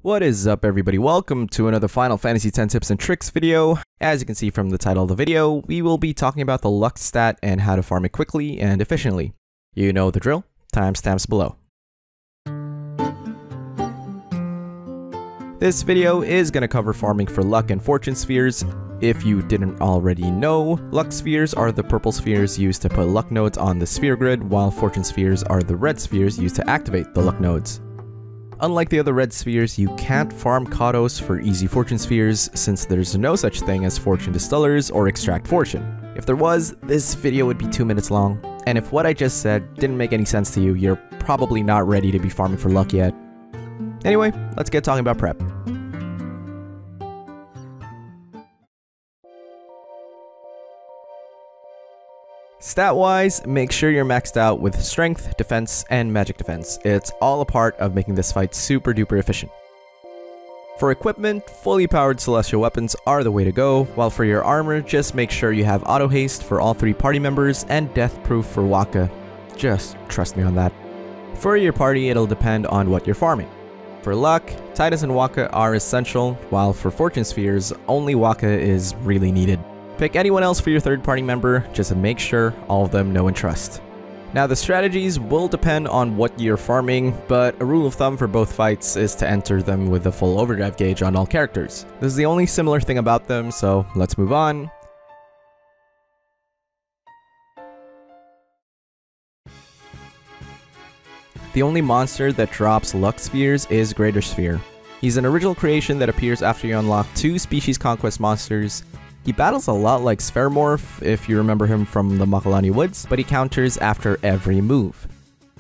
What is up, everybody? Welcome to another Final Fantasy X tips and tricks video. As you can see from the title of the video, we will be talking about the luck stat and how to farm it quickly and efficiently. You know the drill, timestamps below. This video is going to cover farming for luck and fortune spheres. If you didn't already know, luck spheres are the purple spheres used to put luck nodes on the sphere grid, while fortune spheres are the red spheres used to activate the luck nodes. Unlike the other red spheres, you can't farm Kados for easy fortune spheres since there's no such thing as fortune distillers or extract fortune. If there was, this video would be 2 minutes long, and if what I just said didn't make any sense to you, you're probably not ready to be farming for luck yet. Anyway, let's get talking about prep. Stat-wise, make sure you're maxed out with strength, defense, and magic defense. It's all a part of making this fight super duper efficient. For equipment, fully powered celestial weapons are the way to go, while for your armor, just make sure you have auto haste for all 3 party members and death proof for Wakka. Just trust me on that. For your party, it'll depend on what you're farming. For luck, Tidus and Wakka are essential, while for fortune spheres, only Wakka is really needed. Pick anyone else for your third party member, just to make sure all of them know and trust. Now the strategies will depend on what you're farming, but a rule of thumb for both fights is to enter them with a full overdrive gauge on all characters. This is the only similar thing about them, so let's move on. The only monster that drops luck spheres is Greater Sphere. He's an original creation that appears after you unlock 2 species conquest monsters. He battles a lot like Spheromorph, if you remember him from the Makalani Woods, but he counters after every move.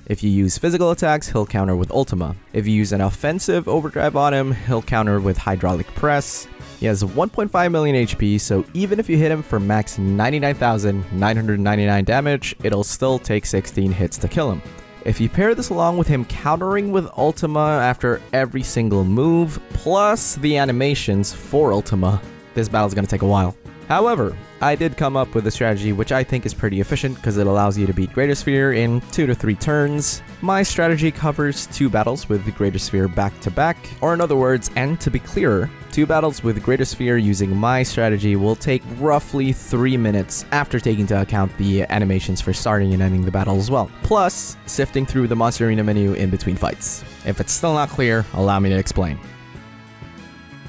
If you use physical attacks, he'll counter with Ultima. If you use an offensive overdrive on him, he'll counter with Hydraulic Press. He has 1.5 million HP, so even if you hit him for max 99,999 damage, it'll still take 16 hits to kill him. If you pair this along with him countering with Ultima after every single move, plus the animations for Ultima, this battle's gonna take a while. However, I did come up with a strategy which I think is pretty efficient because it allows you to beat Greater Sphere in 2 to 3 turns. My strategy covers 2 battles with the Greater Sphere back to back, or in other words, and to be clearer, 2 battles with Greater Sphere using my strategy will take roughly 3 minutes after taking into account the animations for starting and ending the battle as well, plus sifting through the Monster Arena menu in between fights. If it's still not clear, allow me to explain.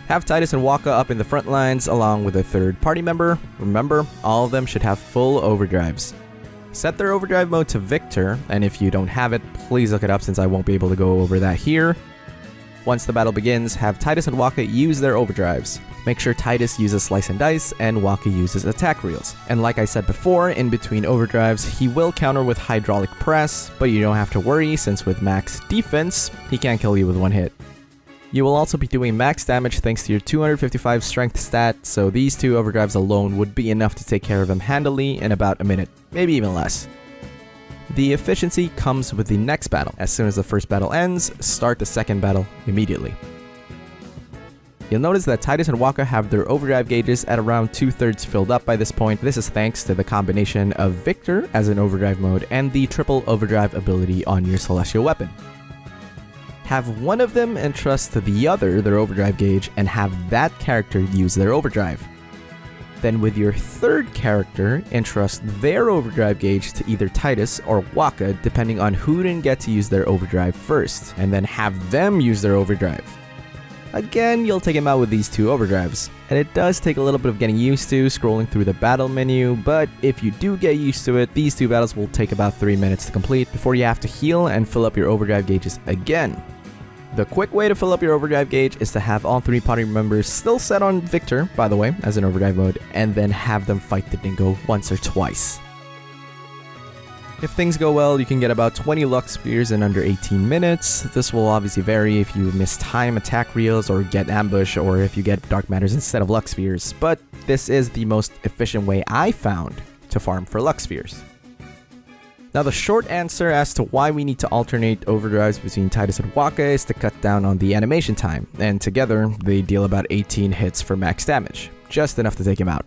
Have Tidus and Wakka up in the front lines along with a third party member. Remember, all of them should have full overdrives. Set their overdrive mode to Victor, and if you don't have it, please look it up since I won't be able to go over that here. Once the battle begins, have Tidus and Wakka use their overdrives. Make sure Tidus uses Slice and Dice and Wakka uses Attack Reels. And like I said before, in between overdrives, he will counter with Hydraulic Press, but you don't have to worry since with max defense, he can't kill you with 1 hit. You will also be doing max damage thanks to your 255 strength stat, so these 2 overdrives alone would be enough to take care of him handily in about a minute, maybe even less. The efficiency comes with the next battle. As soon as the first battle ends, start the second battle immediately. You'll notice that Tidus and Wakka have their overdrive gauges at around 2/3 filled up by this point. This is thanks to the combination of Victor as an overdrive mode and the triple overdrive ability on your celestial weapon. Have one of them entrust to the other their overdrive gauge and have that character use their overdrive. Then with your third character, entrust their overdrive gauge to either Tidus or Wakka depending on who didn't get to use their overdrive first, and then have them use their overdrive. Again, you'll take him out with these 2 overdrives, and it does take a little bit of getting used to scrolling through the battle menu, but if you do get used to it, these 2 battles will take about 3 minutes to complete before you have to heal and fill up your overdrive gauges again. The quick way to fill up your overdrive gauge is to have all 3 party members still set on Victor, by the way, as an overdrive mode, and then have them fight the Dingo once or twice. If things go well, you can get about 20 luck spheres in under 18 minutes. This will obviously vary if you miss time attack reels or get ambush, or if you get dark matters instead of luck spheres, but this is the most efficient way I found to farm for luck spheres. Now the short answer as to why we need to alternate overdrives between Tidus and Wakka is to cut down on the animation time, and together they deal about 18 hits for max damage, just enough to take him out.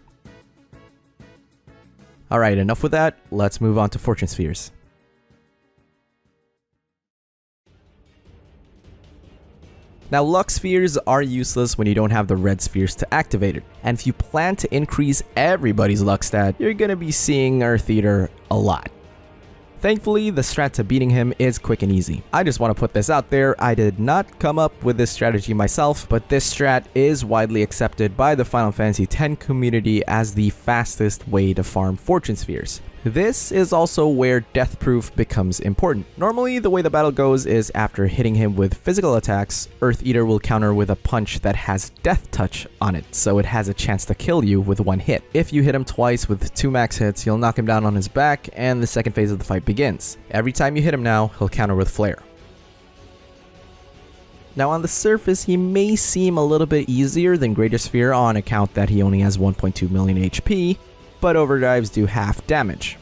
Alright, enough with that, let's move on to fortune spheres. Now, luck spheres are useless when you don't have the red spheres to activate it, and if you plan to increase everybody's luck stat, you're gonna be seeing Earth Eater a lot. Thankfully, the strat to beating him is quick and easy. I just want to put this out there, I did not come up with this strategy myself, but this strat is widely accepted by the Final Fantasy X community as the fastest way to farm Fortune Spheres. This is also where Death Proof becomes important. Normally, the way the battle goes is after hitting him with physical attacks, Earth Eater will counter with a punch that has Death Touch on it, so it has a chance to kill you with one hit. If you hit him twice with 2 max hits, you'll knock him down on his back, and the second phase of the fight begins. Every time you hit him now, he'll counter with Flare. Now on the surface, he may seem a little bit easier than Greater Sphere on account that he only has 1.2 million HP, but overdrives do half damage.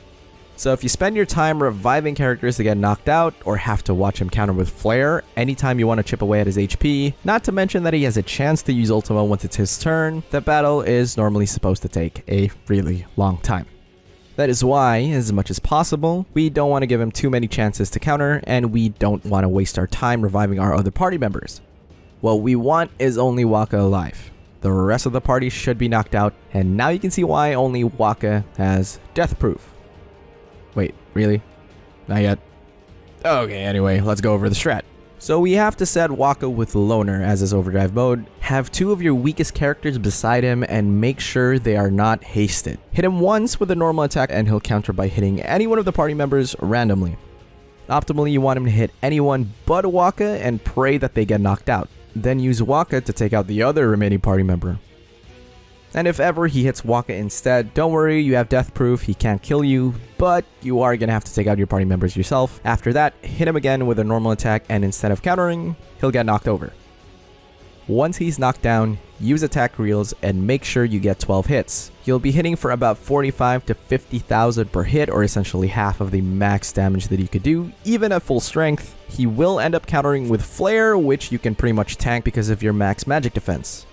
So if you spend your time reviving characters to get knocked out, or have to watch him counter with Flare anytime you want to chip away at his HP, not to mention that he has a chance to use Ultima once it's his turn, the battle is normally supposed to take a really long time. That is why, as much as possible, we don't want to give him too many chances to counter, and we don't want to waste our time reviving our other party members. What we want is only Wakka alive. The rest of the party should be knocked out, and now you can see why only Wakka has Death Proof. Wait, really? Not yet? Okay, anyway, let's go over the strat. So we have to set Wakka with Loner as his overdrive mode, have 2 of your weakest characters beside him, and make sure they are not hasted. Hit him once with a normal attack and he'll counter by hitting any one of the party members randomly. Optimally, you want him to hit anyone but Wakka and pray that they get knocked out. Then use Wakka to take out the other remaining party member. And if ever he hits Wakka instead, don't worry, you have Death Proof, he can't kill you, but you are gonna have to take out your party members yourself. After that, hit him again with a normal attack, and instead of countering, he'll get knocked over. Once he's knocked down, use attack reels and make sure you get 12 hits. You'll be hitting for about 45 to 50,000 per hit, or essentially half of the max damage that you could do, even at full strength. He will end up countering with Flare, which you can pretty much tank because of your max magic defense.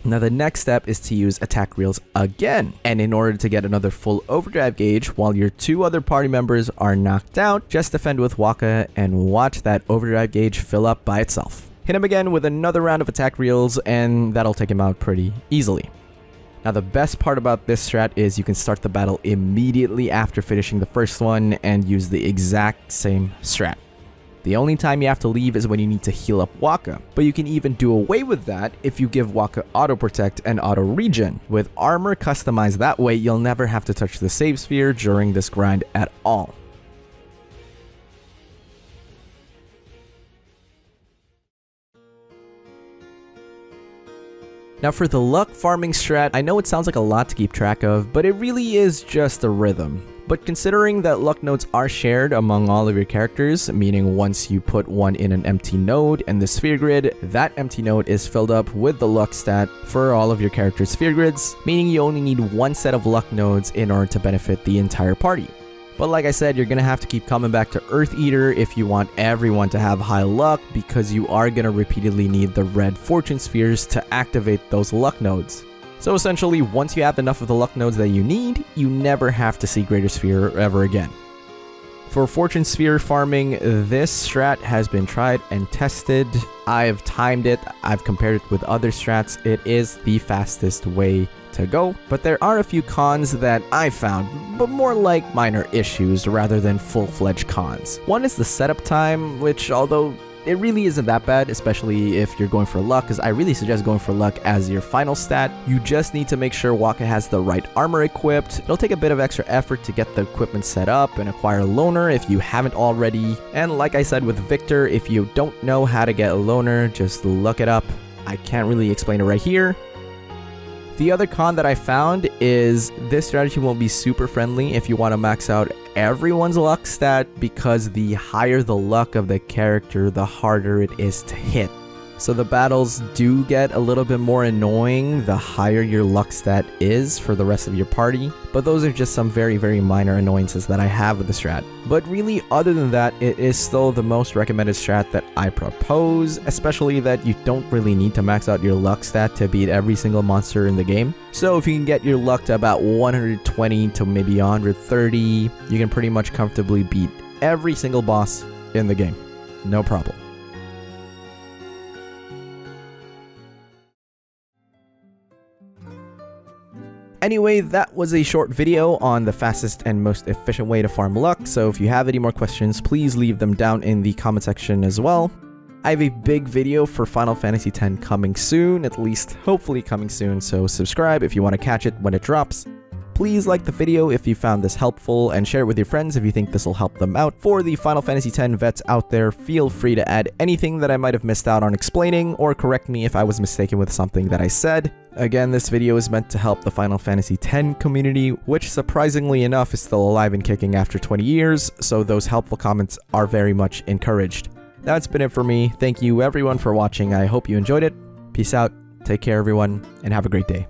Now the next step is to use attack reels again, and in order to get another full overdrive gauge while your 2 other party members are knocked out, just defend with Wakka and watch that overdrive gauge fill up by itself. Hit him again with another round of attack reels, and that'll take him out pretty easily. Now the best part about this strat is you can start the battle immediately after finishing the first one and use the exact same strat. The only time you have to leave is when you need to heal up Wakka, but you can even do away with that if you give Wakka auto protect and auto regen. With armor customized that way, you'll never have to touch the save sphere during this grind at all. Now for the luck farming strat, I know it sounds like a lot to keep track of, but it really is just a rhythm. But considering that luck nodes are shared among all of your characters, meaning once you put one in an empty node in the sphere grid, that empty node is filled up with the luck stat for all of your characters' sphere grids, meaning you only need one set of luck nodes in order to benefit the entire party. But like I said, you're gonna have to keep coming back to Earth Eater if you want everyone to have high luck, because you are gonna repeatedly need the red fortune spheres to activate those luck nodes. So essentially, once you have enough of the luck nodes that you need, you never have to see Greater Sphere ever again. For Fortune Sphere farming, this strat has been tried and tested. I've timed it, I've compared it with other strats. It is the fastest way to go, but there are a few cons that I found, but more like minor issues rather than full-fledged cons. One is the setup time, which although it really isn't that bad, especially if you're going for luck, because I really suggest going for luck as your final stat. You just need to make sure Wakka has the right armor equipped. It'll take a bit of extra effort to get the equipment set up and acquire Loner if you haven't already. And like I said with Victor, if you don't know how to get a Loner, just look it up. I can't really explain it right here. The other con that I found is this strategy won't be super friendly if you want to max out everyone's luck stat, because the higher the luck of the character, the harder it is to hit. So the battles do get a little bit more annoying the higher your luck stat is for the rest of your party, but those are just some very, very minor annoyances that I have with the strat. But really, other than that, it is still the most recommended strat that I propose, especially that you don't really need to max out your luck stat to beat every single monster in the game. So if you can get your luck to about 120 to maybe 130, you can pretty much comfortably beat every single boss in the game. No problem. Anyway, that was a short video on the fastest and most efficient way to farm luck, so if you have any more questions, please leave them down in the comment section as well. I have a big video for Final Fantasy X coming soon, at least hopefully coming soon, so subscribe if you want to catch it when it drops. Please like the video if you found this helpful, and share it with your friends if you think this will help them out. For the Final Fantasy X vets out there, feel free to add anything that I might have missed out on explaining, or correct me if I was mistaken with something that I said. Again, this video is meant to help the Final Fantasy X community, which surprisingly enough is still alive and kicking after 20 years, so those helpful comments are very much encouraged. That's been it for me. Thank you everyone for watching. I hope you enjoyed it. Peace out, take care everyone, and have a great day.